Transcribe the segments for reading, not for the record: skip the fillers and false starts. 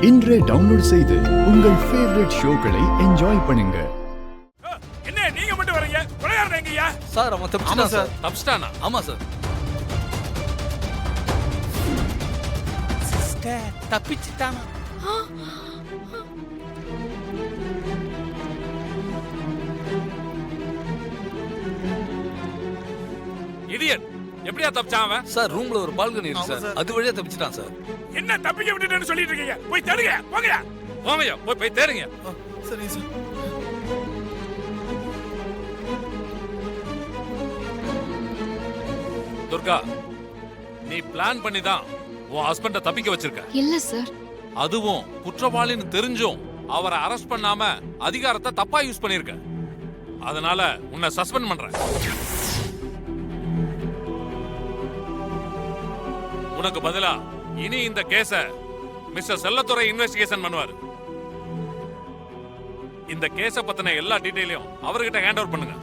இன்றே டவுன்லோட் செய்து உங்கள் ஃபேவரட் ஷோக்களை என்ஜாய் பண்ணுங்க. என்ன நீங்க மட்டும் வரீங்க? கொலையாரன் எங்கயா? சார் அவன் தப்பிச்சிட்டான் சார். தப்பிச்சிட்டானா? ஆமா சார். சிஸ்டர் தப்பிச்சிட்டானா? இடியட், எப்படியா தப்பிச்சான் அவன்? சார் ரூம்ல ஒரு பால்கனி இருக்கு சார். அது வழியா தப்பிச்சிட்டான் சார். என்ன தப்பிக்க விட்டுட்டேன்னு சொல்லிட்டு இருக்கீங்க? போய் தேடுங்க, போங்கயா. போங்கயா, போய் தேடுங்க. சரி சார். துர்கா, நீ பிளான் பண்ணி தான் உன் ஹஸ்பண்ட தப்பிக்க வச்சிருக்க. இல்ல சார். அதுவும் குற்றவாளின்னு தெரிஞ்சும் அவரை அரெஸ்ட் பண்ணாம அதிகாரத்தை தப்பா யூஸ் பண்ணிருக்க. அதனால உன்னை சஸ்பெண்ட் பண்றேன். உனக்கு பதிலா இனி இந்த கேஸ மிஸ்டர் செல்லத்துறை இன்வெஸ்டிகேஷன் பண்ணுவாரு. இந்த கேஸ பத்தின எல்லா டீடைலையும் அவர்கிட்ட ஹேண்ட் ஓவர் பண்ணுங்க.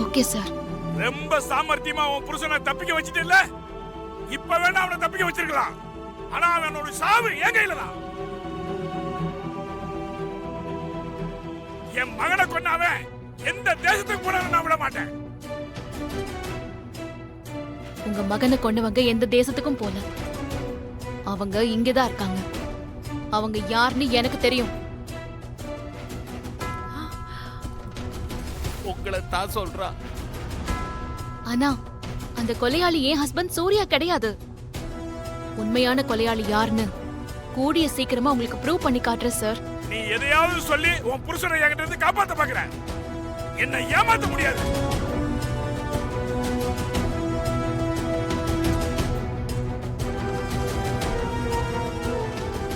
Okay sir. ரொம்ப சாமர்த்தியமா உன் புருஷனை தப்பிக்க வச்சிட்டு இல்ல, இப்ப வேணா அவனை தப்பிக்க வச்சிருக்கலாம். ஆனா அவனோட சாவு என் கையில தான். என் மகனை கொன்னாவன் எந்த தேசத்துக்கு போனாலும் நான் விட மாட்டேன். உங்க மகனை கொண்டவங்க எந்த தேசத்துக்கும் போல. அவங்க இங்கதான் இருக்காங்க. அவங்க யாருன்னு எனக்கு தெரியும். உங்களை தான் சொல்றா. ஆனா அந்த கொலையாளி என் ஹஸ்பண்ட் சூர்யா கிடையாது. உண்மையான கொலையாளி யாருன்னு கூடிய சீக்கிரமா உங்களுக்கு ப்ரூவ் பண்ணி காட்டுறேன் சார். நீ எதையாவது சொல்லி உன் புருஷனை என்கிட்ட இருந்து காப்பாத்த பாக்குற. என்ன ஏமாத்த முடியாது.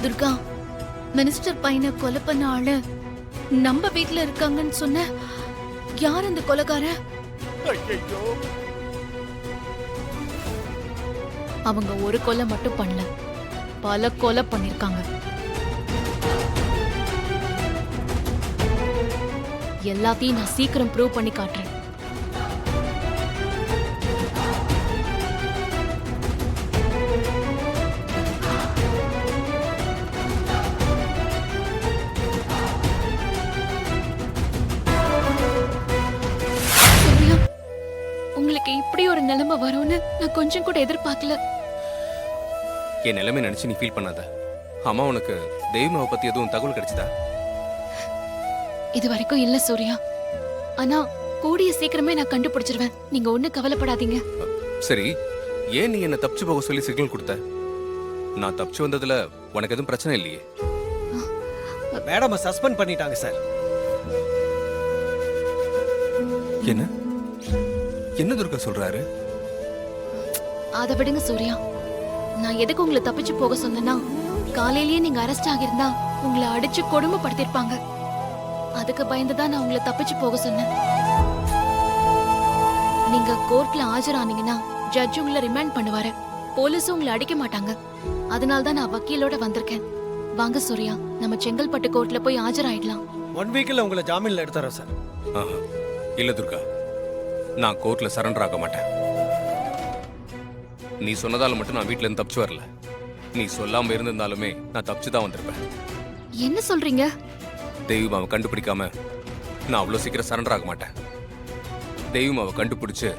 துர்கா, மினிஸ்டர் பையனை கொலை பண்ண ஆளு நம்ம வீட்ல இருக்காங்கன்னு சொன்ன. யார் அந்த கொலைகாரன்? ஐயோ, அவங்க ஒரு கொலை மட்டும் பண்ணல, பல கொலை பண்ணிருக்காங்க. எல்லாத்தையும் நான் சீக்கிரம் ப்ரூவ் பண்ணி காட்டுறேன். சூர்யா, உங்களுக்கு இப்படி ஒரு நிலைமை வரும்னு நான் கொஞ்சம் கூட எதிர்பார்க்கல. என் நிலைமை நினைச்சு நீ ஃபீல் பண்ணாத. அம்மா, உனக்கு தெய்வமாவை பத்தி எதுவும் தகவல் கிடைச்சதா? இது வரைக்கும் இல்ல சூர்யா. ஆனா கூடிய சீக்கிரமே நான் கண்டுபிடிச்சிருவேன். நீங்க ஒண்ணு கவலைப்படாதீங்க. சரி, ஏன் நீ என்ன தப்பிச்சு போக சொல்லி சிக்னல் கொடுத்த? நான் தப்பிச்சு வந்ததுல உனக்கு எதுவும் பிரச்சனை இல்லையே? மேடம் சஸ்பெண்ட் பண்ணிட்டாங்க சார். என்ன என்ன துர்கா சொல்றாரு? அதை விடுங்க சூர்யா. நான் எதுக்கு உங்களை தப்பிச்சு போக சொன்னேன்னா, காலையிலேயே நீங்க அரெஸ்ட் ஆகியிருந்தா உங்களை அடிச்சு கொடுமைப்படுத்திருப்பாங்க. அதுக்கு பயந்துதான் நான் உங்களை தப்பிச்சு போக சொன்னேன். நீங்க கோர்ட்ல ஆஜரானீங்கன்னா ஜட்ஜ் உங்களை ரிமாண்ட் பண்ணுவாரு. போலீஸும் உங்களை அடிக்க மாட்டாங்க. அதனால்தான் நான் வக்கீலோட வந்திருக்கேன். வாங்க சூர்யா, நம்ம செங்கல்பட்டு கோர்ட்ல போய் ஆஜராயிடலாம். 1 வீக்ல உங்களை ஜாமீன்ல எடுத்துறேன் சார். ஆஹா, இல்ல துர்கா, நான் கோர்ட்ல சரண்டர் ஆக மாட்டேன். நீ சொன்னதால மட்டும் நான் வீட்ல இருந்து தப்பிச்சு வரல. நீ சொல்லாம இருந்திருந்தாலுமே நான் தப்பிச்சு தான் வந்திருப்பேன். என்ன சொல்றீங்க? தெய்வமாவை கண்டுபிடிக்காம நான் அவ்வளோ சீக்கிரம் சரண்டர் ஆக மாட்டேன். தெய்வமாவை கண்டுபிடிச்சு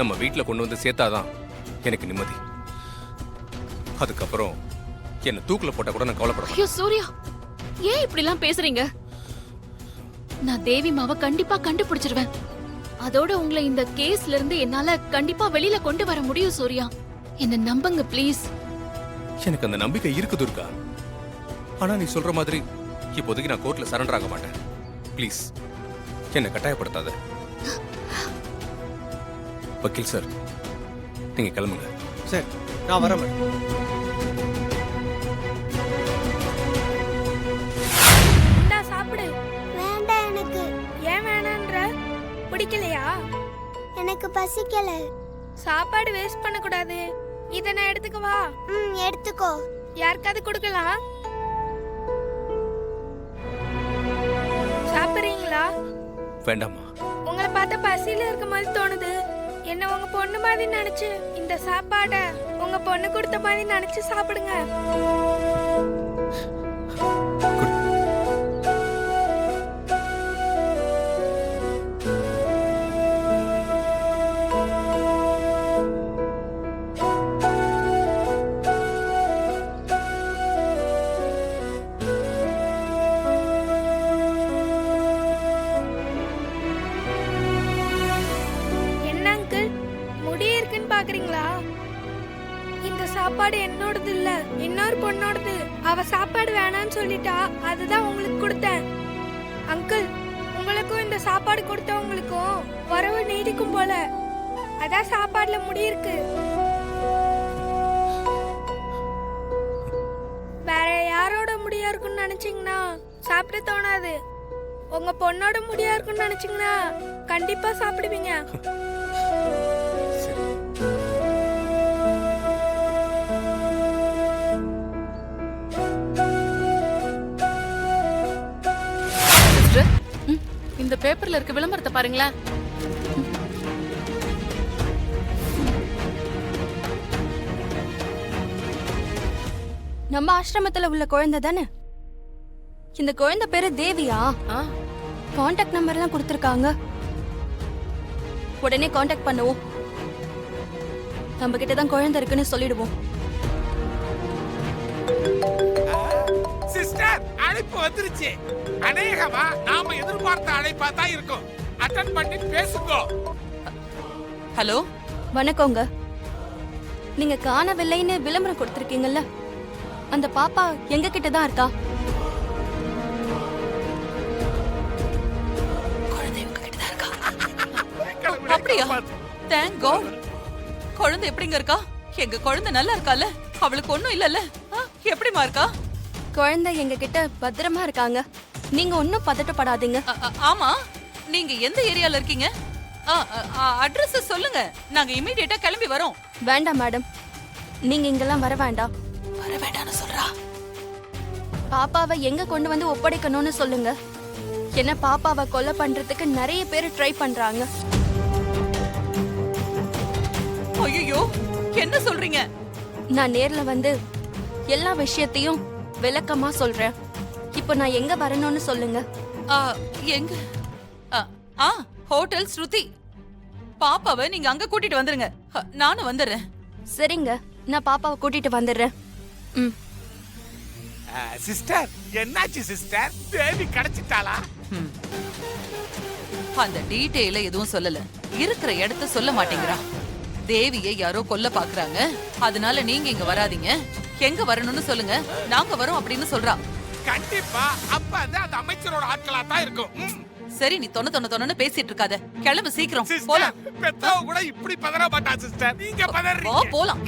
நம்ம வீட்டில் கொண்டு வந்து சேர்த்தாதான் எனக்கு நிம்மதி. அதுக்கப்புறம் என்ன தூக்கில் போட்டா கூட நான் கவலைப்படுறேன். ஐயோ சூர்யா, ஏன் இப்படிலாம் பேசுறீங்க? நான் தேவி மாவை கண்டிப்பா கண்டுபிடிச்சிருவேன். அதோட உங்களை இந்த கேஸ்ல இருந்து என்னால கண்டிப்பா வெளியில கொண்டு வர முடியும் சூர்யா. என்ன நம்புங்க ப்ளீஸ். எனக்கு அந்த நம்பிக்கை இருக்கு துர்கா. ஆனா நீ சொல்ற மாதிரி இப்போதைக்கு நான் கோர்ட்ல சரண்டர் ஆக மாட்டேன். ப்ளீஸ் என்னை கட்டாயப்படுத்தாத. வக்கீல் சார், நீங்க கிளம்புங்க. சரி, நான் வரேன் மேடம். சாப்பிடு. வேண்டாம் எனக்கு. ஏன் வேணான்ற? பிடிக்கலையா? எனக்கு பசிக்கல. சாப்பாடு வேஸ்ட் பண்ண கூடாது. இத நான் எடுத்துக்கவா? எடுத்துக்கோ. யாருக்காவது கொடுக்கலாம்? சாப்பிடுறீங்களா? வேண்டாமா. உங்களை பார்த்தா பசியில இருக்க மாதிரி தோணுது. என்ன உங்க பொண்ணு மாதிரி நினைச்சு இந்த சாப்பாட உங்க பொண்ணு கொடுத்த மாதிரி நினைச்சு சாப்பிடுங்க. என்ன அங்கிள், முடி இருக்குன்னு பாக்குறீங்களா? இந்த சாப்பாடு என்னோடது இல்ல, இன்னொரு பொண்ணோடது. அவ சாப்பாடு வேணான்னு சொல்லிட்டா, அதுதான் உங்களுக்கு கொடுத்தேன். அங்கிள், உங்களுக்கும் இந்த சாப்பாடு கொடுத்தவங்களுக்கும் உறவு நீடிக்கும் போல. அதான் சாப்பாடுல முடி இருக்கு. வேற யாரோட முடியா இருக்குன்னு நினைச்சீங்கன்னா சாப்பிட தோணாது. உங்க பொண்ணோட முடியா இருக்குன்னு நினைச்சீங்கன்னா கண்டிப்பா சாப்பிடுவீங்க. சிஸ்டர், இந்த பேப்பர்ல இருக்க விளம்பரத்தை பாருங்களேன். நம்ம ஆசிரமத்துல உள்ள குழந்தை தானே? இந்த குழந்தை பேரு தேவியா? காண்டாக்ட் நம்பர் எல்லாம் கொடுத்திருக்காங்க. உடனே காண்டாக்ட் பண்ணுவோம். நம்ம கிட்ட தான் குழந்தை இருக்குன்னு சொல்லிடுவோம். சிஸ்டர், அழைப்பு வந்துருச்சு. அநேகமா நாம எதிர்பார்த்த அழைப்பா தான் இருக்கும். அட்டெண்ட் பண்ணி பேசுங்க. ஹலோ, வணக்கங்க. நீங்க காணவில்லைன்னு விளம்பரம் கொடுத்திருக்கீங்கல்ல, அந்த பாப்பா எங்க கிட்ட தான் இருக்கா. அப்படியா? Thank God. குழந்தை எப்படிங்க இருக்கா? எங்க குழந்தை நல்லா இருக்கால? அவளுக்கு ஒண்ணும் இல்லல்ல? எப்படிமா இருக்கா? குழந்தை எங்க கிட்ட பத்திரமா இருக்காங்க. நீங்க ஒன்னும் பதட்டப்படாதீங்க. ஆமா, நீங்க எந்த ஏரியால இருக்கீங்க? அட்ரஸ் சொல்லுங்க, நாங்க இமிடியேட்டா கிளம்பி வரோம். வேண்டாம் மேடம், நீங்க இங்கெல்லாம் வர வேண்டாம். வர வேண்டாம்னு சொல்றா. பாப்பாவை எங்க கொண்டு வந்து ஒப்படைக்கணும்னு சொல்லுங்க. என்ன பாப்பாவை கொலை பண்றதுக்கு நிறைய பேர் ட்ரை பண்றாங்க. ஐயோ, என்ன சொல்றீங்க? நான் நேர்ல வந்து எல்லா விஷயத்தையும் விளக்கமா சொல்றேன். இப்போ நான் எங்க வரணும்னு சொல்லுங்க. எங்க? ஹோட்டல் ஸ்ருதி. பாப்பாவை நீங்க அங்க கூட்டிட்டு வந்துருங்க. நானும் வந்துடுறேன். சரிங்க, நான் பாப்பாவை கூட்டிட்டு வந்துடுறேன். சிஸ்டர், என்னாச்சு சிஸ்டர்? தேவி கிடைச்சிட்டாளா? அந்த டீடைல எதுவும் சொல்லல. இருக்கிற இடத்த சொல்ல மாட்டேங்கிறா. தேவியை யாரோ கொல்ல பாக்குறாங்க, அதனால நீங்க இங்க வராதீங்க, எங்க வரணும்னு சொல்லுங்க, நாங்க வரோம் அப்படின்னு சொல்றா. கண்டிப்பா அப்ப அந்த அமைச்சரோட ஆட்களா தான் இருக்கும். சரி, நீ தொன்னு பேசிட்டு இருக்காத, கிளம்பு சீக்கிரம் சிஸ்டர், போலாம். பெத்தவ கூட இப்படி பதற மாட்டா சிஸ்டர். நீங்க பதறீங்க. போலாம்.